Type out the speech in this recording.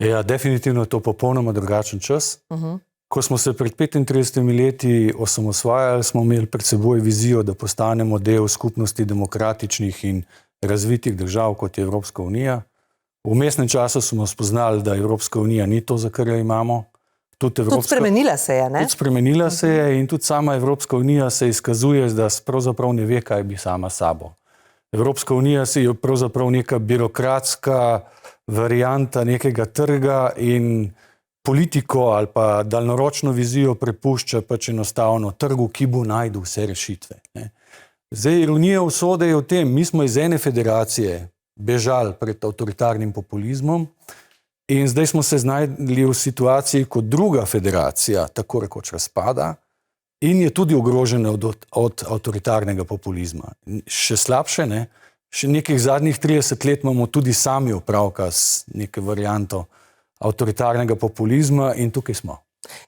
Ja, definitivno je to popolnoma drugačen čas. Ko smo se pred 35 leti osamosvajali, smo imeli pred seboj vizijo, da postanemo del skupnosti demokratičnih in razvitih držav, kot je Evropska unija. V vmesnem času smo spoznali, da Evropska unija ni to, za kar jo imamo. Tudi spremenila se je, ne? Tudi spremenila se je in tudi sama Evropska unija se izkazuje, da pravzaprav ne ve, kaj bi sama sabo. Evropska unija je pravzaprav neka birokratska varianta nekega trga in politiko ali pa daljnoročno vizijo prepušča pač enostavno trgu, ki bo našel vse rešitve. Zdaj, ironija usode je v tem, mi smo iz ene federacije bežali pred avtoritarnim populizmom in zdaj smo se znašli v situaciji, kot druga federacija tako rekoč razpada in je tudi ogrožena od avtoritarnega populizma. Še slabše, ne? Še nekih zadnjih 30 let imamo tudi sami opravka s neke varianto avtoritarnega populizma in tukaj smo.